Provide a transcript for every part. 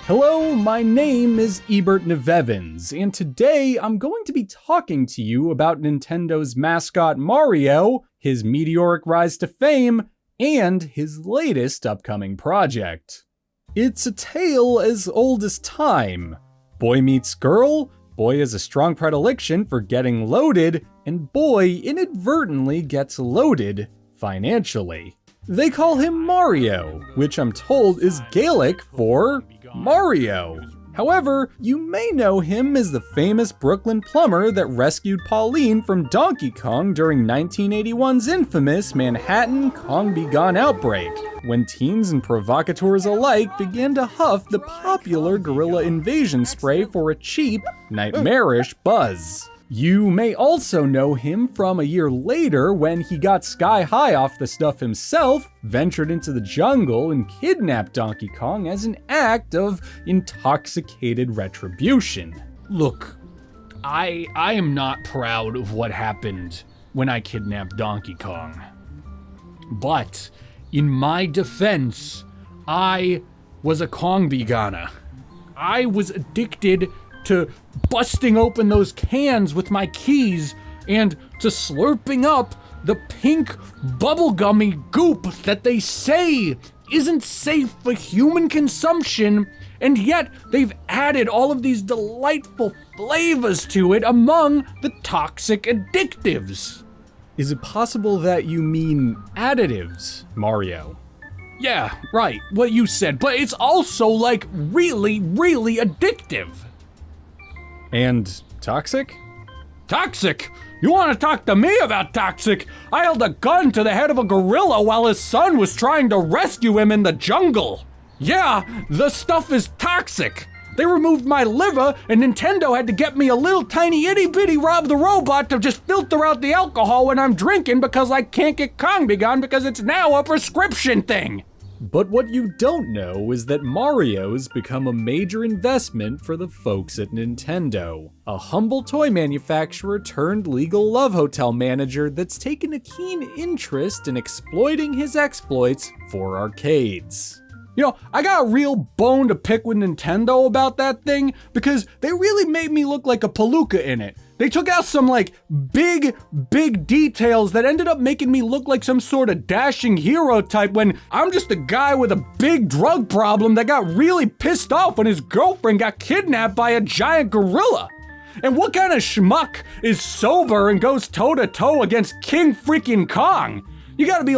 Hello, my name is Ebert Nevevins, and today I'm going to be talking to you about Nintendo's mascot Mario, his meteoric rise to fame, and his latest upcoming project. It's a tale as old as time. Boy meets girl, boy has a strong predilection for getting loaded, and boy inadvertently gets loaded financially. They call him Mario, which I'm told is Gaelic for Mario. However, you may know him as the famous Brooklyn plumber that rescued Pauline from Donkey Kong during 1981's infamous Manhattan Kong Be Gone outbreak, when teens and provocateurs alike began to huff the popular gorilla invasion spray for a cheap, nightmarish buzz. You may also know him from a year later when he got sky high off the stuff himself, ventured into the jungle, and kidnapped Donkey Kong as an act of intoxicated retribution. Look, I am not proud of what happened when I kidnapped Donkey Kong. But, in my defense, I was a Kong Begana. I was addicted to busting open those cans with my keys and to slurping up the pink bubblegummy goop that they say isn't safe for human consumption, and yet they've added all of these delightful flavors to it among the toxic addictives. Is it possible that you mean additives, Mario? Yeah, right, what you said, but it's also like really, really addictive. And toxic? Toxic? You want to talk to me about toxic? I held a gun to the head of a gorilla while his son was trying to rescue him in the jungle. Yeah, the stuff is toxic. They removed my liver, and Nintendo had to get me a little tiny itty bitty Rob the Robot to just filter out the alcohol when I'm drinking because I can't get Kong Begun because it's now a prescription thing. But what you don't know is that Mario's become a major investment for the folks at Nintendo, a humble toy manufacturer turned legal love hotel manager that's taken a keen interest in exploiting his exploits for arcades. You know, I got a real bone to pick with Nintendo about that thing because they really made me look like a palooka in it. They took out some big details that ended up making me look like some sort of dashing hero type when I'm just a guy with a big drug problem that got really pissed off when his girlfriend got kidnapped by a giant gorilla. And what kind of schmuck is sober and goes toe to toe against King freaking Kong? You gotta be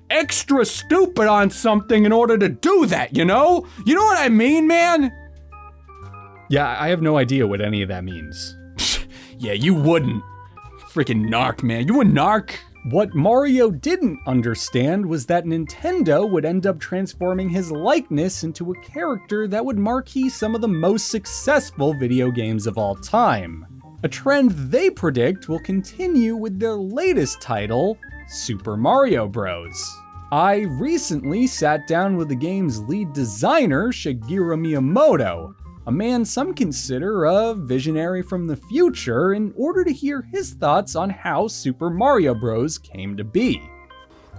extra stupid on something in order to do that, you know? You know what I mean, man? Yeah, I have no idea what any of that means. Yeah, you wouldn't. Freaking narc, man. You a narc? What Mario didn't understand was that Nintendo would end up transforming his likeness into a character that would marquee some of the most successful video games of all time. A trend they predict will continue with their latest title, Super Mario Bros. I recently sat down with the game's lead designer, Shigeru Miyamoto, a man some consider a visionary from the future, in order to hear his thoughts on how Super Mario Bros. Came to be.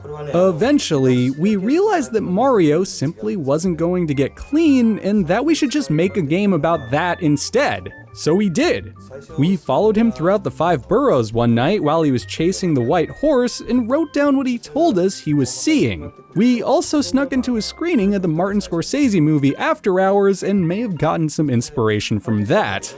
Eventually, we realized that Mario simply wasn't going to get clean and that we should just make a game about that instead. So we did. We followed him throughout the 5 boroughs one night while he was chasing the white horse and wrote down what he told us he was seeing. We also snuck into a screening of the Martin Scorsese movie After Hours and may have gotten some inspiration from that.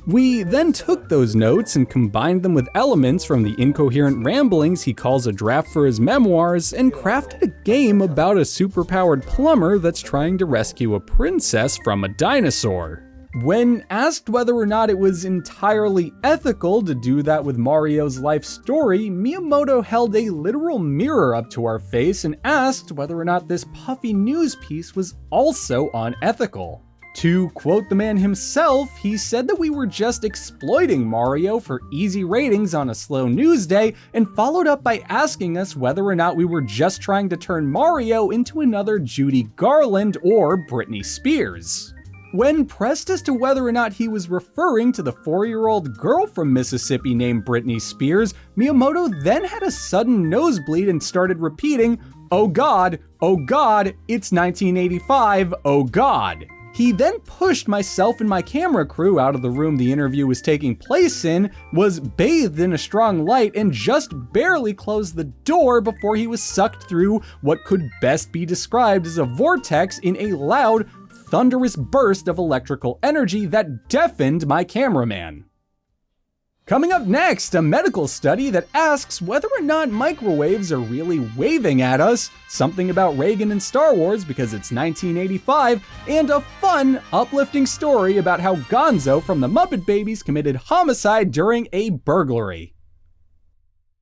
We then took those notes and combined them with elements from the incoherent ramblings he calls a draft for his memoirs and crafted a game about a superpowered plumber that's trying to rescue a princess from a dinosaur. When asked whether or not it was entirely ethical to do that with Mario's life story, Miyamoto held a literal mirror up to our face and asked whether or not this puffy news piece was also unethical. To quote the man himself, he said that we were just exploiting Mario for easy ratings on a slow news day, and followed up by asking us whether or not we were just trying to turn Mario into another Judy Garland or Britney Spears. When pressed as to whether or not he was referring to the 4-year-old girl from Mississippi named Britney Spears, Miyamoto then had a sudden nosebleed and started repeating, oh God, it's 1985, oh God." He then pushed myself and my camera crew out of the room the interview was taking place in, was bathed in a strong light, and just barely closed the door before he was sucked through what could best be described as a vortex in a loud, thunderous burst of electrical energy that deafened my cameraman. Coming up next, a medical study that asks whether or not microwaves are really waving at us, something about Reagan and Star Wars because it's 1985, and a fun, uplifting story about how Gonzo from the Muppet Babies committed homicide during a burglary.